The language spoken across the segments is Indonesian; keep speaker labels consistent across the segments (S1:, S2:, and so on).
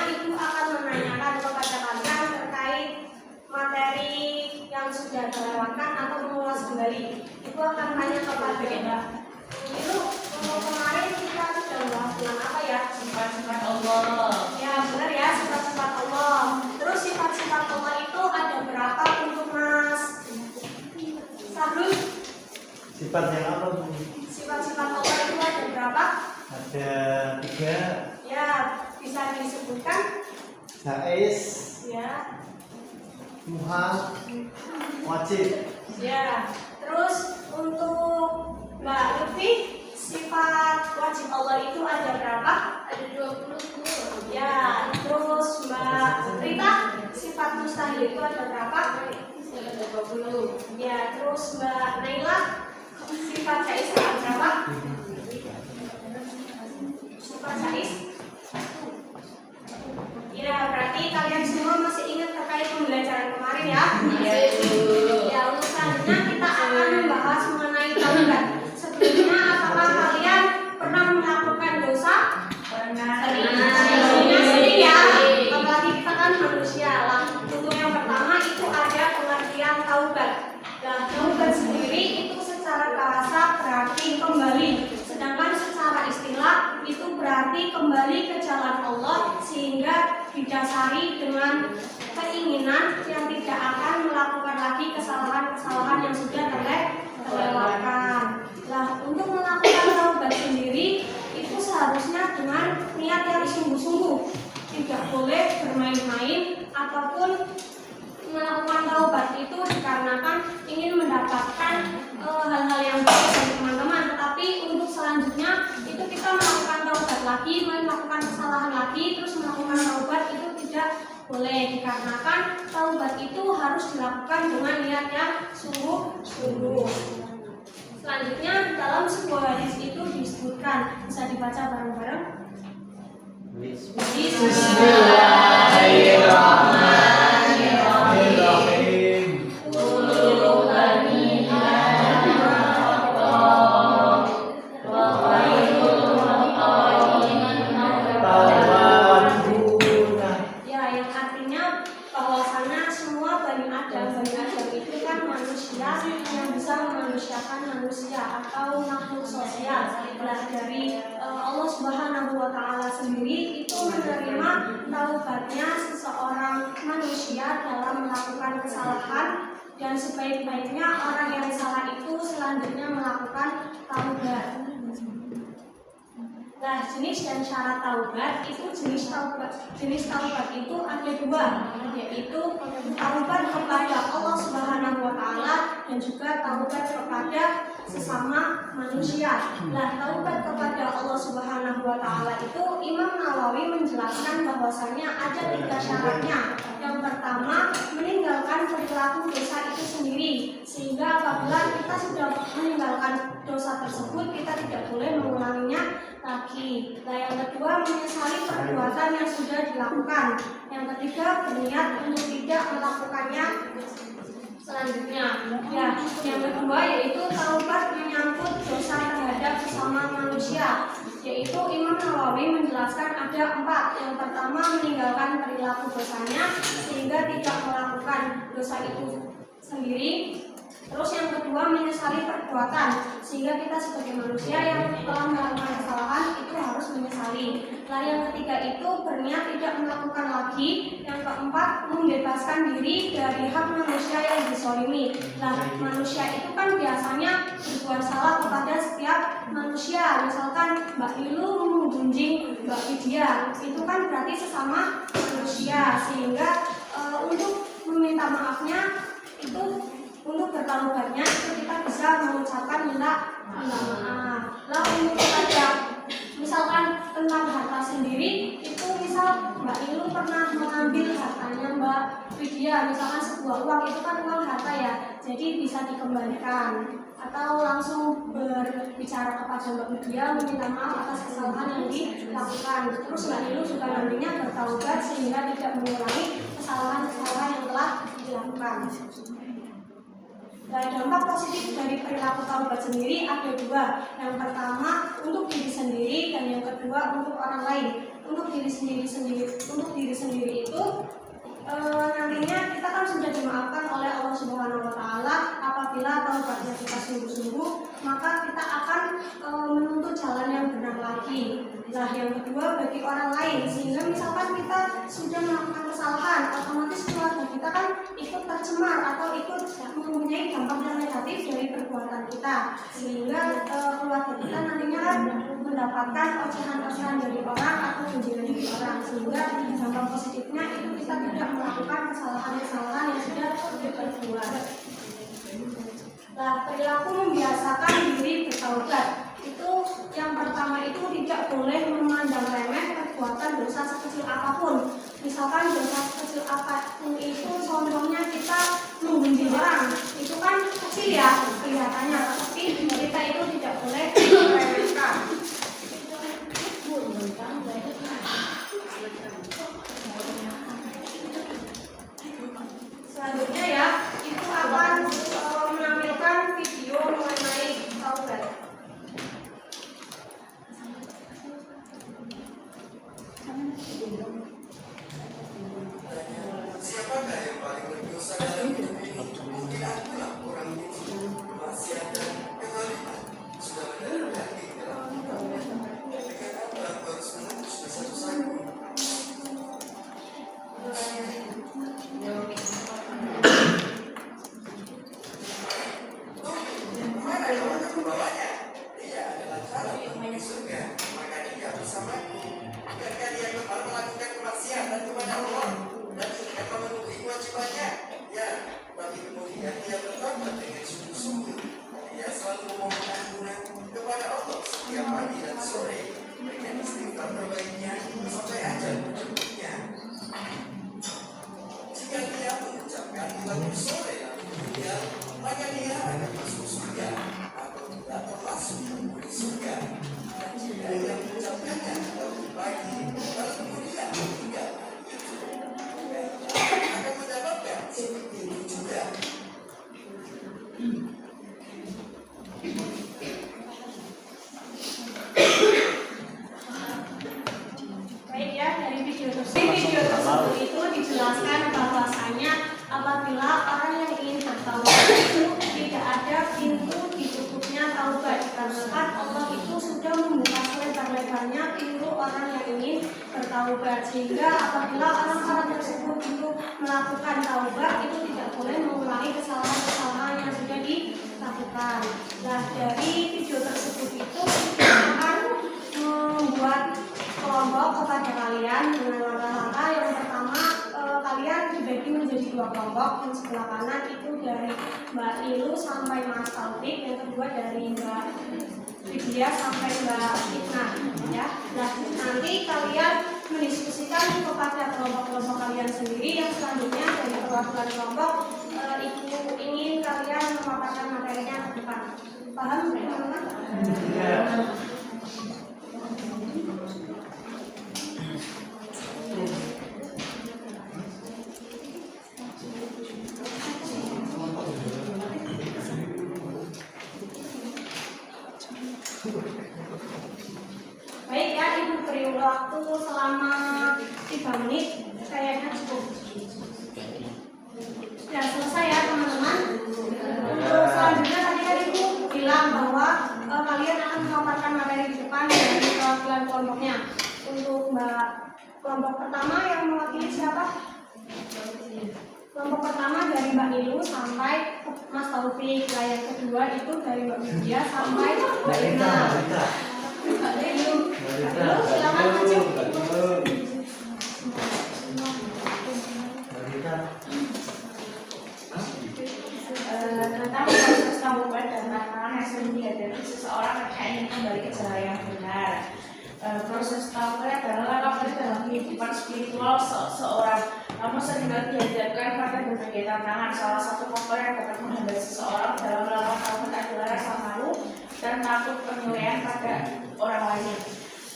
S1: itu akan menanyakan kepada kalian terkait materi yang sudah dilewatkan atau mengulas kembali. Itu akan tanya kepada kita. Itu kemarin kita sudah bahas tentang apa ya? Sifat-sifat Allah. Ya benar ya, sifat-sifat Allah. Terus sifat-sifat Allah itu ada berapa untuk Mas Sahrul?
S2: Sifat yang apa, Bu?
S1: Sifat-sifat Allah itu ada berapa?
S2: Ada 3.
S1: Ya, bisa disebutkan?
S2: Jais,
S1: Ya.
S2: Muha, wajib.
S1: Ya. Terus untuk Mbak Lutfi, sifat wajib Allah itu ada berapa? Ada 20. Ya. Terus Mbak Rita, sifat mustahil itu ada berapa? Ada 20. Ya. Terus Mbak Naila, sifat jais ada berapa? Sifat jais? Ya, berarti kalian semua masih ingat terkait pembelajaran kemarin ya? Ya, untuk selanjutnya kita akan membahas mengenai taubat. Sebelumnya, apakah kalian pernah melakukan dosa? Pernah. Sering ya, apalagi kita kan manusia lah. Untuk yang pertama itu ada pengertian taubat. Nah, taubat sendiri itu secara bahasa berarti kembali. Sedangkan secara istilah itu berarti kembali ke jalan Allah sehingga didasari dengan keinginan yang tidak akan melakukan lagi kesalahan-kesalahan yang sudah terlewatkan. Nah, untuk melakukan taubat sendiri itu seharusnya dengan niat yang sungguh-sungguh. Tidak boleh bermain-main ataupun melakukan taubat itu dikarenakan ingin mendapatkan hal-hal yang baik dari teman-teman. Tetapi untuk selanjutnya itu kita melakukan taubat lagi, melakukan kesalahan lagi, terus melakukan taubat itu tidak boleh dikarenakan taubat itu harus dilakukan dengan niat yang sungguh-sungguh. Selanjutnya dalam sebuah hadis itu disebutkan, bisa dibaca bareng-bareng.
S2: Bismillahirrahmanirrahim.
S1: Ya, yang artinya bahwasanya semua Bani Adam itu kan manusia yang bisa memanusiakan manusia atau makhluk sosial. Dari Allah Subhanahu wa Ta'ala sendiri itu menerima taubatnya seseorang manusia dalam melakukan kesalahan, dan sebaik-baiknya orang yang salah itu selanjutnya melakukan taubat. Nah, jenis dan syarat taubat itu jenis taubat itu ada 2, yaitu taubat kepada Allah Subhanahu wa Ta'ala dan juga taubat kepada sesama manusia. Nah, taubat kepada Allah Subhanahu wa Ta'ala itu Imam Nawawi menjelaskan bahwasanya ada 3 syaratnya. Yang pertama, meninggalkan perilaku dosa itu sendiri, sehingga apabila kita sudah meninggalkan dosa tersebut kita tidak boleh mengulanginya lagi. Nah, yang kedua, menyesali perbuatan yang sudah dilakukan. Yang ketiga, berniat untuk tidak melakukannya selanjutnya. Ya, yang kedua yaitu taubat menyangkut dosa terhadap sesama manusia, yaitu Imam Nawawi menjelaskan ada 4. Yang pertama, meninggalkan perilaku dosanya sehingga tidak melakukan dosa itu sendiri. Terus yang kedua, menyesali perbuatan sehingga kita sebagai manusia yang telah melakukan kesalahan itu harus menyesali. Nah, yang ketiga itu berniat tidak melakukan lagi. Yang keempat, membebaskan diri dari hak manusia yang dizalimi. Nah, manusia itu kan biasanya berbuat salah kepada setiap manusia. Misalkan Mbak Ilu menggunjing Mbak Widya, itu kan berarti sesama manusia. Sehingga untuk meminta maafnya itu, untuk bertaubatnya itu kita bisa mengucapkan minta maaf. Lah, untuk ada misalkan tentang harta sendiri itu, misal Mbak Ilu pernah mengambil hartanya Mbak Widya, misalkan sebuah uang, itu kan uang harta ya, jadi bisa dikembalikan. Atau langsung berbicara kepada Mbak Widya meminta maaf atas kesalahan yang dilakukan. Terus Mbak Ilu juga nantinya bertaubat sehingga tidak mengulangi kesalahan-kesalahan yang telah dilakukan. Dan dampak positif dari perilaku taubat sendiri ada 2. Yang pertama untuk diri sendiri dan yang kedua untuk orang lain. Untuk diri sudah melakukan kesalahan, otomatis keluarga kita kan ikut tercemar atau ikut mempunyai dampak yang negatif dari perbuatan kita, sehingga keluarga kita nantinya kan mendapatkan ocehan-ocehan dari orang atau pujian dari orang, sehingga dampak positifnya itu kita tidak melakukan kesalahan-kesalahan yang sudah diperbuat. Nah, perilaku membiasakan diri bertaubat. Itu yang pertama itu tidak boleh memandang remeh perbuatan dosa sekecil apapun. Misalkan dosa sekecil apapun itu contohnya kita membunuh orang, itu kan kecil ya kelihatannya, tapi kita itu tidak boleh meremehkan. Selanjutnya ya, itu akan menampilkan video mengenai taubat.
S3: Siapakah yang paling berdosa dalam hidup ini? Mungkin akulah orang itu, kemaksiatan, kezaliman, sudah mendalam daging dalam hidup. Dengan apa aku harus menembus dosa-dosaku? Kemana kau akan membawanya? Dia adalah cara menuju surga, maka dia bersamaku. Biarkan dia kembali melakukan kemaksiatan kepada Allah dan tidak memenuhi kewajibannya. Ya, tapi kemudian dia bertobat dengan sungguh-sungguh. Dia selalu memohon ampunan kepada Allah setiap pagi dan sore dengan istighfar terbaiknya sampai ajal menjemputnya. Jika dia mengucapkan pagi sore lalu meninggal, maka dia akan masuk surga atau tidak termasuk penghuni surga. Dan jika dia mengucapkannya lalu pagi lalu kemudian meninggal, akan mendapatkan seperti itu juga.
S1: Baik ya, dari video tersebut itu dijelaskan bahwasanya apabila orang yang ingin bertaubat itu tidak ada pintu ditutupnya taubat, karena Allah itu sudah membuka selebar-lebarnya pintu orang yang ingin bertaubat, sehingga apabila orang-orang tersebut itu melakukan taubat itu tidak boleh mengulangi kesalahan-kesalahan yang sudah dilakukan. Nah, dari video tersebut itu kita akan membuat kelompok kepada kalian dengan langkah-langkah. Yang pertama, kalian dibagi menjadi 2 kelompok. Yang sebelah kanan itu dari Mbak Ilu sampai Mas Taufik, yang kedua dari Mbak Widya sampai Mbak Fitna ya. Nah, nanti kalian mendiskusikan kepada kelompok-kelompok kalian sendiri. Yang selanjutnya dari perwakilan kelompok itu ingin kalian memaparkan materinya ke depan. Paham teman-teman? Baik ya, Ibu beri waktu selama 3 menit, kayaknya cukup. Sudah selesai ya teman-teman. Untuk selanjutnya tadi kan Ibu bilang bahwa kalian akan memaparkan materi di depan dari perwakilan kelompoknya. Untuk Mbak kelompok pertama yang mewakili siapa? Kelompok pertama dari Mbak Nilu sampai Mas Taufik. Yang kedua itu dari Mbak Widya sampai Mbak Irna. Mbak Nilu, silakan maju.
S4: Tentang proses taubat dan tantangan hasil dihadapi seseorang ketika ingin kembali ke jalan yang benar. Proses taubat adalah langkah dalam kehidupan spiritual seseorang, namun seringkali dihadapkan pada berbagai tantangan. Salah satu faktor yang dapat menghambat seseorang dalam melakukan taubat adalah rasa malu dan takut penilaian pada orang lain.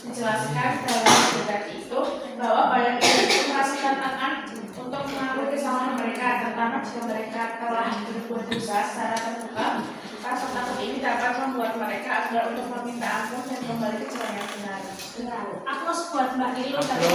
S4: Dijelaskan dalam hadis itu bahwa banyak orang merasa tantangan untuk mengakui kesalahan mereka, terutama jika mereka telah berbuat dosa secara terbuka. Rasa takut ini dapat membuat mereka agar untuk meminta ampun dan kembali ke jalan yang benar.
S1: Aplaus buat Mbak Nilu dari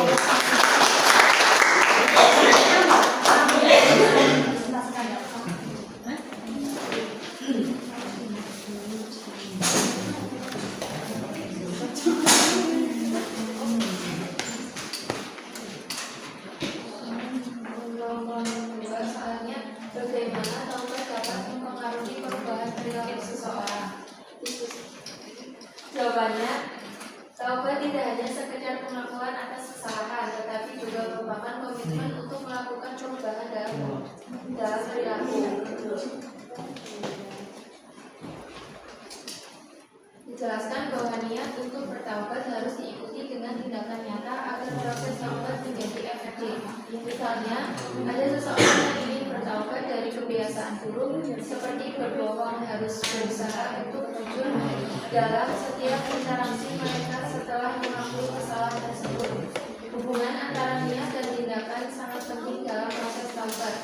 S5: merupakan komitmen untuk melakukan perubahan dalam perilaku. Dijelaskan bahwa niat untuk bertaubat harus diikuti dengan tindakan nyata agar proses taubat menjadi efektif. Misalnya, ada seseorang yang ingin bertaubat dari kebiasaan buruk seperti berbohong, harus berusaha untuk jujur dalam setiap interaksi mereka setelah mengakui kesalahan tersebut. Hubungan antara niat dan tindakan sangat penting dalam proses taubat.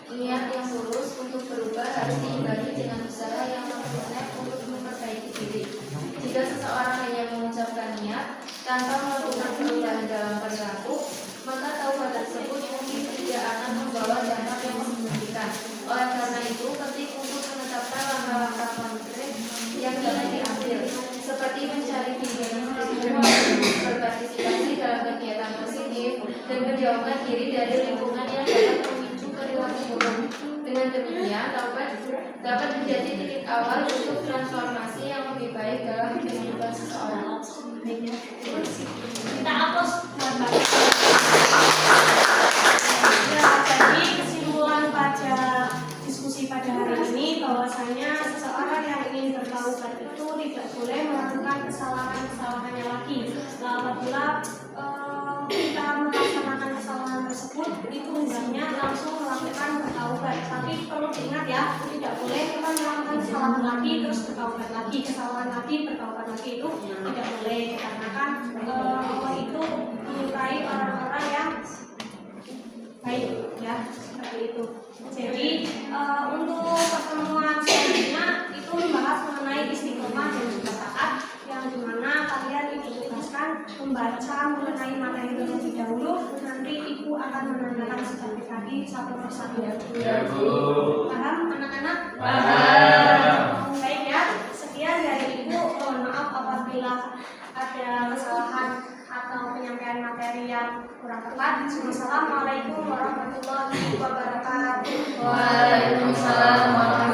S5: Niat yang lurus untuk berubah harus diimbangi dengan usaha yang konsisten untuk memperbaiki diri. Jika seseorang hanya mengucapkan niat tanpa melakukan perubahan dalam perilaku, maka taubat tersebut mungkin tidak akan membawa dampak yang signifikan. Oleh karena itu, penting untuk menetapkan langkah-langkah konkret yang dapat diambil, seperti mencari bimbingan spiritual, berpartisipasi dalam kegiatan positif, dan menjauhkan diri dari lingkungan yang dapat memicu perilaku buruk. Dengan demikian, taubat dapat menjadi titik awal untuk transformasi yang lebih baik dalam kehidupan seseorang.
S1: Kita hapus gambar. Ya, jadi kesimpulan pada diskusi pada hari ini bahwasanya seseorang yang ingin bertaubat itu tidak boleh melakukan kesalahan-kesalahannya lagi. Apabila kita melaksanakan kesalahan tersebut, itu hendaknya langsung melakukan bertaubat. Tapi perlu diingat ya, tidak boleh kita melakukan kesalahan lagi terus bertaubat lagi, kesalahan lagi bertaubat lagi, itu tidak boleh, dikarenakan Allah itu menyukai orang-orang yang baik, ya seperti itu. Jadi untuk pertemuan selanjutnya itu membahas mengenai istiqomah dan juga taat, yang dimana kalian ditugaskan membaca mengenai materi terlebih dahulu. Nanti ibu akan menanyakan seperti tadi satu persatu.
S6: Ya, Bu.
S1: Paham anak-anak?
S6: Paham.
S1: Baik ya, sekian dari ibu. Mohon maaf apabila ada kesalahan atau penyampaian materi yang kurang tepat. Wassalamualaikum warahmatullahi wabarakatuh.
S5: Waalaikumsalam warahmatullahi wabarakatuh.